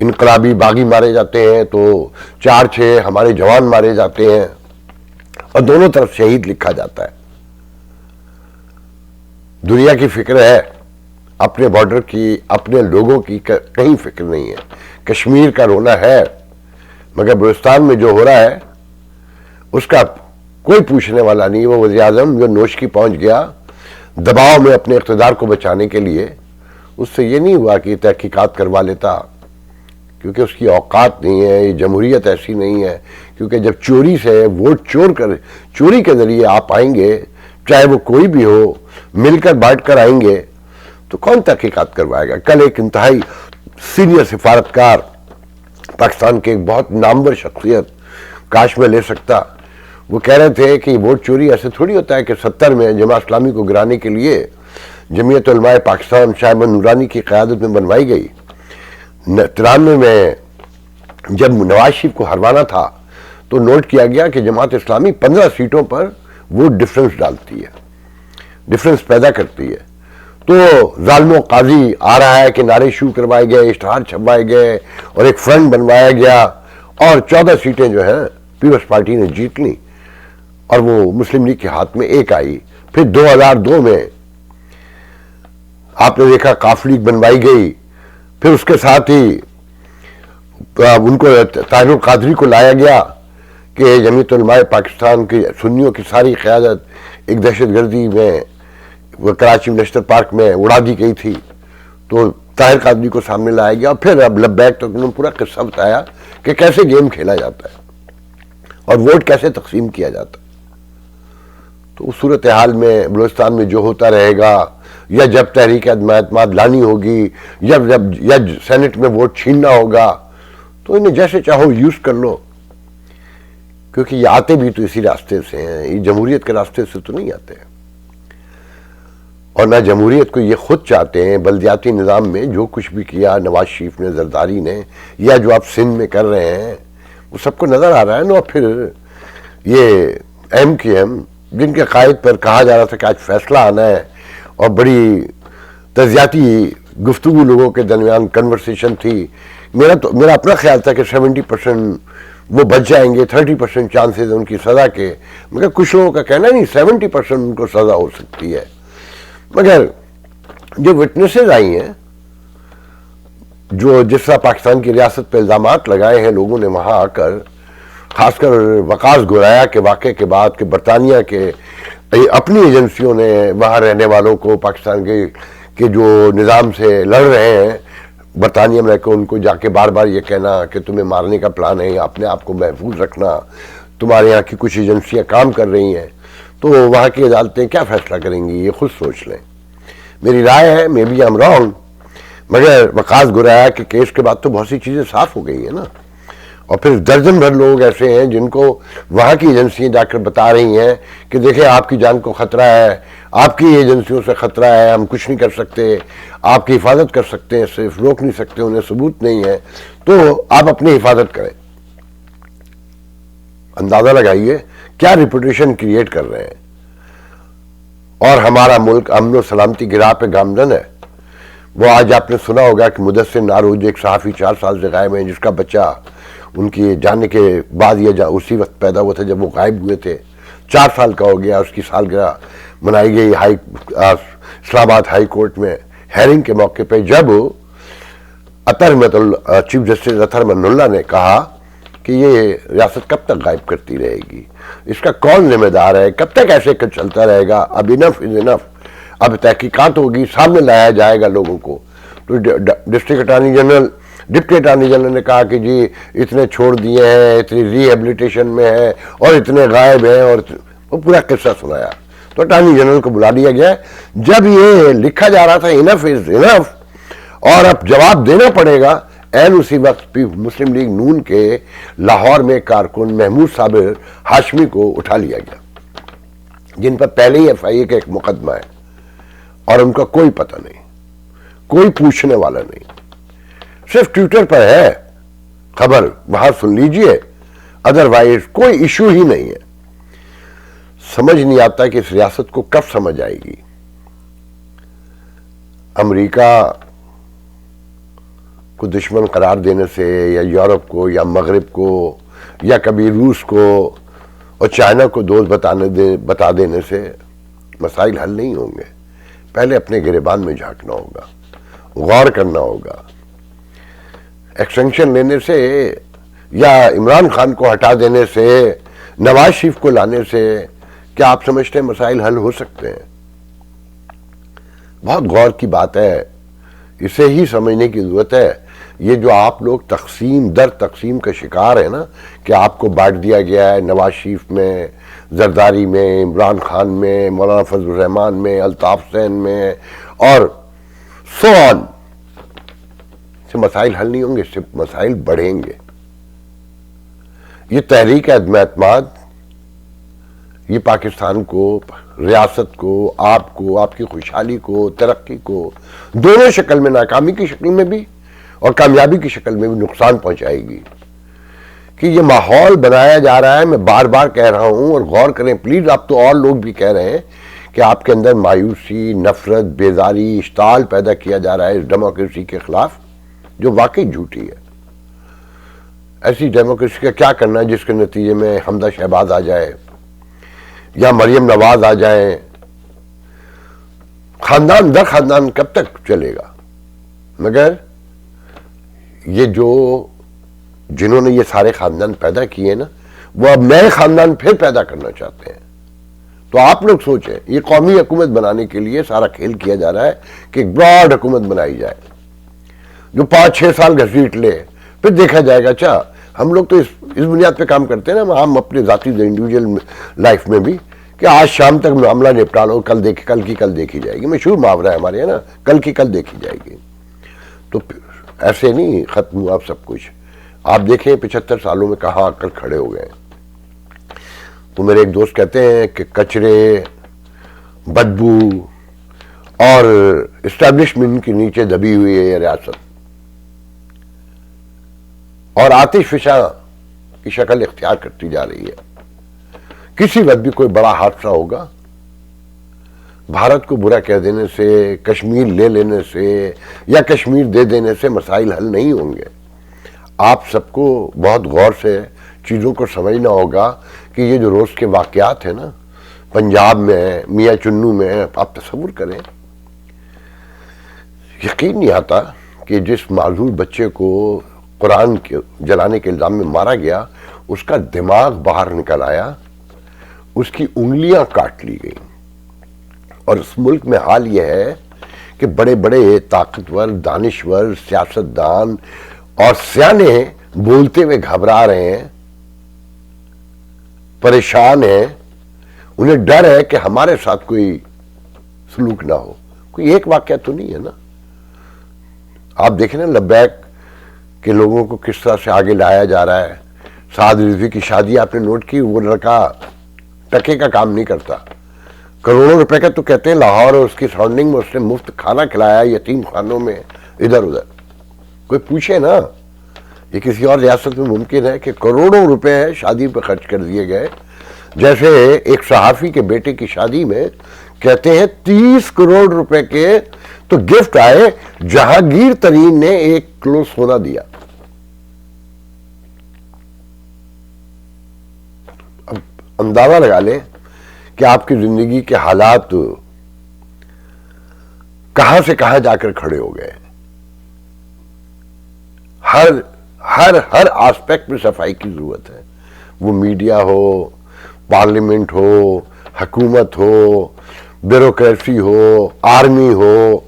انقلابی باغی مارے جاتے ہیں تو 4-6 ہمارے جوان مارے جاتے ہیں اور دونوں طرف شہید لکھا جاتا ہے. دنیا کی فکر ہے، اپنے بارڈر کی، اپنے لوگوں کی کہیں فکر نہیں ہے. کشمیر کا رونا ہے مگر بلوچستان میں جو ہو رہا ہے اس کا کوئی پوچھنے والا نہیں. وہ وزیر اعظم جو نوش کی پہنچ گیا دباؤ میں اپنے اقتدار کو بچانے کے لیے، اس سے یہ نہیں ہوا کہ تحقیقات کروا لیتا، کیونکہ اس کی اوقات نہیں ہے. یہ جمہوریت ایسی نہیں ہے، کیونکہ جب چوری سے ووٹ چوری کے ذریعے آپ آئیں گے، چاہے وہ کوئی بھی ہو، مل کر بانٹ کر آئیں گے تو کون تحقیقات کروائے گا؟ کل ایک انتہائی سینئر سفارتکار پاکستان کے ایک بہت نامور شخصیت، کاش میں لے سکتا، وہ کہہ رہے تھے کہ ووٹ چوری ایسے تھوڑی ہوتا ہے کہ 70 میں جماعت اسلامی کو گرانے کے لیے جمعیت علماء پاکستان شاہ احمد نورانی کی قیادت میں بنوائی گئی. 93 میں جب نواز شریف کو ہروانا تھا تو نوٹ کیا گیا کہ جماعت اسلامی 15 سیٹوں پر ووٹ ڈفرنس ڈالتی ہے، ڈفرنس پیدا کرتی ہے. تو ظالم و قاضی آ رہا ہے کہ نعرے شروع کروائے گئے، اشتہار چھپوائے گئے اور ایک فرنٹ بنوایا گیا اور 14 سیٹیں جو ہیں پیپلز پارٹی نے جیت لی اور وہ مسلم لیگ کے ہاتھ میں ایک آئی. پھر 2002 میں آپ نے دیکھا قاف لیگ بنوائی گئی، پھر اس کے ساتھ ہی ان کو طاہر القادری کو لایا گیا کہ جمعیت علماء پاکستان کی سنیوں کی ساری قیادت ایک دہشت گردی میں کراچی نیشنل پارک میں اڑا دی گئی تھی، تو طاہر قادری کو سامنے لایا گیا. پھر اب لبیک تک انہوں نے پورا قصہ بتایا کہ کیسے گیم کھیلا جاتا ہے اور ووٹ کیسے تقسیم کیا جاتا ہے. تو اس صورتحال میں بلوچستان میں جو ہوتا رہے گا، یا جب تحریک عدم اعتماد لانی ہوگی یا سینٹ میں ووٹ چھیننا ہوگا، تو انہیں جیسے چاہو یوز کر لو، کیونکہ یہ آتے بھی تو اسی راستے سے ہیں، یہ جمہوریت کے راستے سے تو نہیں آتے. اور نہ جمہوریت کو یہ خود چاہتے ہیں. بلدیاتی نظام میں جو کچھ بھی کیا نواز شریف نے، زرداری نے، یا جو آپ سندھ میں کر رہے ہیں، وہ سب کو نظر آ رہا ہے نا. اور پھر یہ ایم کی ایم جن کے قائد پر کہا جا رہا تھا کہ آج فیصلہ آنا ہے اور بڑی تجزیاتی گفتگو لوگوں کے درمیان کنورسیشن تھی. میرا اپنا خیال تھا کہ 70% وہ بچ جائیں گے، 30% چانسز ان کی سزا کے، مگر کچھ لوگوں کا کہنا نہیں 70% ان کو سزا ہو سکتی ہے. مگر جو وٹنسز آئی ہیں، جو جس طرح پاکستان کی ریاست پہ الزامات لگائے ہیں لوگوں نے وہاں آ کر، خاص کر وقاص گورایا کے واقعے کے بعد کہ برطانیہ کے اپنی ایجنسیوں نے وہاں رہنے والوں کو، پاکستان کے جو نظام سے لڑ رہے ہیں، برطانیہ میں ان کو جا کے بار بار یہ کہنا کہ تمہیں مارنے کا پلان ہے، اپنے آپ کو محفوظ رکھنا، تمہارے یہاں کی کچھ ایجنسیاں کام کر رہی ہیں. تو وہاں کی عدالتیں کیا فیصلہ کریں گی یہ خود سوچ لیں. میری رائے ہے مے بی ایم رانگ، مگر وقاص گورایا کے کیس کے بعد تو بہت سی چیزیں صاف ہو گئی ہیں نا. اور پھر درجن بھر لوگ ایسے ہیں جن کو وہاں کی ایجنسیاں جا کر بتا رہی ہیں کہ دیکھیں آپ کی جان کو خطرہ ہے، آپ کی ایجنسیوں سے خطرہ ہے، ہم کچھ نہیں کر سکتے، آپ کی حفاظت کر سکتے ہیں صرف، روک نہیں سکتے، انہیں ثبوت نہیں ہے، تو آپ اپنی حفاظت کریں. اندازہ لگائیے کیا ریپوٹیشن کریٹ کر رہے ہیں. اور ہمارا ملک امن و سلامتی کی راہ پہ گامزن ہے. وہ آج آپ نے سنا ہوگا کہ مدثر ناروج ایک صحافی 4 سال سے غائب ہیں، جس کا بچہ ان کی جانے کے بعد یا اسی وقت پیدا ہوا تھا جب وہ غائب ہوئے تھے. 4 سال کا ہو گیا. اس کی سالگرہ منائی گئی اسلام آباد ہائی کورٹ میں ہیرنگ کے موقع پہ، جب چیف جسٹس اطہر من اللہ نے کہا کہ یہ ریاست کب تک غائب کرتی رہے گی، اس کا کون ذمہ دار ہے، کب تک ایسے چلتا رہے گا، اب انف از انف، اب تحقیقات ہوگی، سامنے لایا جائے گا لوگوں کو. تو district attorney general, deputy attorney general نے کہا کہ جی اتنے چھوڑ دیے ہیں، اتنی ری ایبلیٹیشن میں ہے اور اتنے غائب ہیں، اور وہ پورا قصہ سنایا. تو اٹارنی جنرل کو بلا دیا گیا. جب یہ لکھا جا رہا تھا انف از انف اور اب جواب دینا پڑے گا، اسی وقت مسلم لیگ نون کے لاہور میں کارکن محمود صابر ہاشمی کو اٹھا لیا گیا، جن پر پہلے ہی FIA کا ایک مقدمہ ہے اور ان کا کوئی پتہ نہیں، کوئی پوچھنے والا نہیں. صرف ٹویٹر پر ہے خبر، وہاں سن لیجئے، ادروائز کوئی ایشو ہی نہیں ہے. سمجھ نہیں آتا کہ اس ریاست کو کب سمجھ آئے گی. امریکہ کو دشمن قرار دینے سے یا یورپ کو یا مغرب کو یا کبھی روس کو اور چائنا کو دوست بتا دینے سے مسائل حل نہیں ہوں گے. پہلے اپنے گریبان میں جھانکنا ہوگا, غور کرنا ہوگا. ایکسٹینشن لینے سے یا عمران خان کو ہٹا دینے سے, نواز شریف کو لانے سے کیا آپ سمجھتے ہیں مسائل حل ہو سکتے ہیں؟ بہت غور کی بات ہے, اسے ہی سمجھنے کی ضرورت ہے. یہ جو آپ لوگ تقسیم در تقسیم کا شکار ہے نا, کہ آپ کو بانٹ دیا گیا ہے نواز شریف میں, زرداری میں, عمران خان میں, مولانا فضل الرحمان میں, الطاف حسین میں اور سو آن, سے مسائل حل نہیں ہوں گے, صرف مسائل بڑھیں گے. یہ تحریک عدم اعتماد یہ پاکستان کو, ریاست کو, آپ کو, آپ کی خوشحالی کو, ترقی کو دونوں شکل میں, ناکامی کی شکل میں بھی اور کامیابی کی شکل میں بھی نقصان پہنچائے گی. کہ یہ ماحول بنایا جا رہا ہے, میں بار بار کہہ رہا ہوں اور غور کریں پلیز, آپ تو اور لوگ بھی کہہ رہے ہیں کہ آپ کے اندر مایوسی, نفرت, بیزاری, اشتعال پیدا کیا جا رہا ہے اس ڈیموکریسی کے خلاف, جو واقعی جھوٹی ہے. ایسی ڈیموکریسی کا کیا کرنا ہے جس کے نتیجے میں حمدہ شہباز آ جائے یا مریم نواز آ جائیں؟ خاندان در خاندان کب تک چلے گا؟ مگر یہ جو جنہوں نے یہ سارے خاندان پیدا کیے نا, وہ اب نئے خاندان پھر پیدا کرنا چاہتے ہیں. تو آپ لوگ سوچیں, یہ قومی حکومت بنانے کے لیے سارا کھیل کیا جا رہا ہے کہ ایک براڈ حکومت بنائی جائے جو 5-6 سال گھسیٹ لے, پھر دیکھا جائے گا. اچھا ہم لوگ تو اس بنیاد پہ کام کرتے ہیں نا, ہم اپنے ذاتی انڈیویجول لائف میں بھی, کہ آج شام تک معاملہ نپٹا لو, کل کی کل دیکھی جائے گی. مشہور محاورہ ہے ہمارے نا, کل کی کل دیکھی جائے گی. تو ایسے نہیں ختم ہوا اب سب کچھ. آپ دیکھیں 75 سالوں میں کہاں آ کر کھڑے ہو گئے. تو میرے ایک دوست کہتے ہیں کہ کچرے, بدبو اور اسٹیبلشمنٹ کے نیچے دبی ہوئی ہے یہ ریاست, اور آتش فشاں کی شکل اختیار کرتی جا رہی ہے. کسی وقت بھی کوئی بڑا حادثہ ہوگا, بھارت کو برا کہہ دینے سے, کشمیر لے لینے سے یا کشمیر دے دینے سے مسائل حل نہیں ہوں گے. آپ سب کو بہت غور سے چیزوں کو سمجھنا ہوگا کہ یہ جو روز کے واقعات ہیں نا, پنجاب میں, میاں چنو میں, آپ تصور کریں, یقین نہیں آتا کہ جس معذور بچے کو قرآن کے جلانے کے الزام میں مارا گیا, اس کا دماغ باہر نکل آیا, اس کی انگلیاں کاٹ لی گئیں. اور اس ملک میں حال یہ ہے کہ بڑے بڑے طاقتور, دانشور, سیاستدان اور سیانے بولتے ہوئے گھبرا رہے ہیں, پریشان ہیں. انہیں ڈر ہے کہ ہمارے ساتھ کوئی سلوک نہ ہو. کوئی ایک واقعہ تو نہیں ہے نا. آپ دیکھیں نا لبیک کے لوگوں کو کس طرح سے آگے لایا جا رہا ہے. سعد رضوی کی شادی آپ نے نوٹ کی, وہ لڑکا ٹکے کا کام نہیں کرتا, کروڑوں روپے کا تو کہتے ہیں لاہور اور اس کی سراؤنڈنگ میں اس نے مفت کھانا کھلایا یتیم خانوں میں ادھر ادھر. کوئی پوچھے نا, یہ کسی اور ریاست میں ممکن ہے کہ کروڑوں روپے شادی پہ خرچ کر دیے گئے؟ جیسے ایک صحافی کے بیٹے کی شادی میں کہتے ہیں 30 کروڑ روپے کے تو گفٹ آئے, جہانگیر ترین نے 1 کلو سونا دیا. اب اندازہ لگا لیں کہ آپ کی زندگی کے حالات کہاں سے کہاں جا کر کھڑے ہو گئے. ہر آسپیکٹ میں صفائی کی ضرورت ہے. وہ میڈیا ہو, پارلیمنٹ ہو, حکومت ہو, بیوروکریسی ہو, آرمی ہو.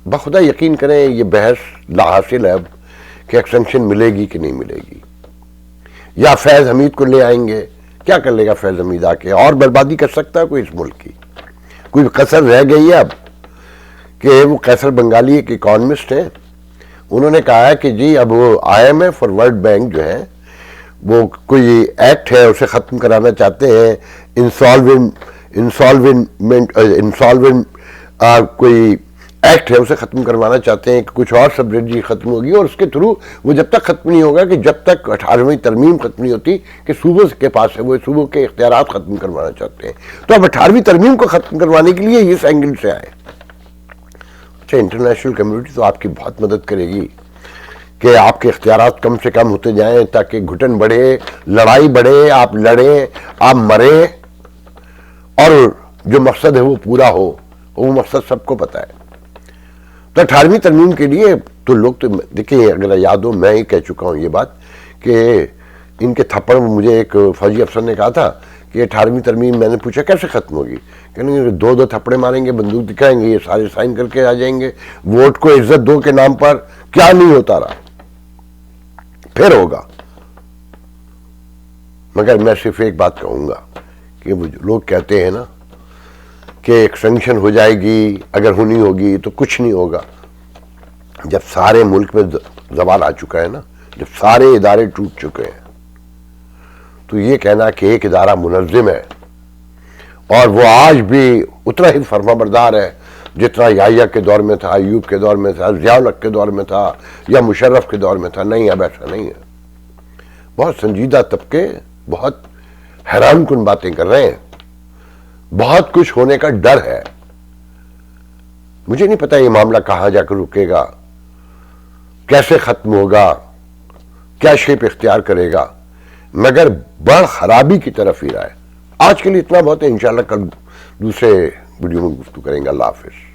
بخدا یقین کریں یہ بحث لا حاصل ہے اب کہ ایکسٹینشن ملے گی کہ نہیں ملے گی, یا فیض حمید کو لے آئیں گے. کیا کر لے گا فیض حمید آ کے؟ اور بربادی کر سکتا ہے کوئی اس ملک کی؟ کوئی کسر رہ گئی ہے اب؟ کہ وہ قیصر بنگالی ایک اکانومسٹ ہیں, انہوں نے کہا ہے کہ جی اب وہ IMF اور ورلڈ بینک جو ہیں وہ کوئی ایکٹ ہے اسے ختم کرانا چاہتے ہیں, انسالوینٹ کوئی ایکٹ ہے اسے ختم کروانا چاہتے ہیں کہ کچھ اور سبسڈی ختم ہوگی, اور اس کے تھرو وہ جب تک ختم نہیں ہوگا کہ جب تک 18ویں ترمیم ختم نہیں ہوتی کہ صوبوں کے پاس ہے, وہ صوبوں کے اختیارات ختم کروانا چاہتے ہیں. تو اب 18ویں ترمیم کو ختم کروانے کے لیے اس اینگل سے آئے. اچھا انٹرنیشنل کمیونٹی تو آپ کی بہت مدد کرے گی کہ آپ کے اختیارات کم سے کم ہوتے جائیں تاکہ گھٹن بڑھے، لڑائی بڑھے، آپ لڑیں، آپ مریں، اور جو مقصد ہے وہ پورا ہو. وہ مقصد سب کو پتہ ہے. تو 18ویں ترمیم کے لیے تو لوگ تو دیکھیں، اگر یاد ہو میں ہی کہہ چکا ہوں یہ بات کہ ان کے تھپڑ میں مجھے ایک فوجی افسر نے کہا تھا کہ 18ویں ترمیم، میں نے پوچھا کیسے ختم ہوگی؟ کہنے گے دو تھپڑے ماریں گے، بندوق دکھائیں گے، یہ سارے سائن کر کے آ جائیں گے. ووٹ کو عزت دو کے نام پر کیا نہیں ہوتا رہا، پھر ہوگا. مگر میں صرف ایک بات کہوں گا کہ وہ لوگ کہتے ہیں نا کہ ایکسٹنکشن ہو جائے گی، اگر ہونی ہوگی تو کچھ نہیں ہوگا. جب سارے ملک میں زوال آ چکا ہے نا، جب سارے ادارے ٹوٹ چکے ہیں، تو یہ کہنا کہ ایک ادارہ منظم ہے اور وہ آج بھی اتنا ہی فرما بردار ہے جتنا یحییٰ کے دور میں تھا، ایوب کے دور میں تھا، ضیاء الحق کے دور میں تھا، یا مشرف کے دور میں تھا، نہیں، اب ایسا نہیں ہے. بہت سنجیدہ طبقے بہت حیران کن باتیں کر رہے ہیں. بہت کچھ ہونے کا ڈر ہے. مجھے نہیں پتا یہ معاملہ کہاں جا کر رکے گا، کیسے ختم ہوگا، کیا شیپ اختیار کرے گا، مگر بڑھ خرابی کی طرف ہی رہا ہے. آج کے لیے اتنا بہت ہے، انشاءاللہ کل دوسرے ویڈیو میں گفتگو کریں گے. اللہ حافظ.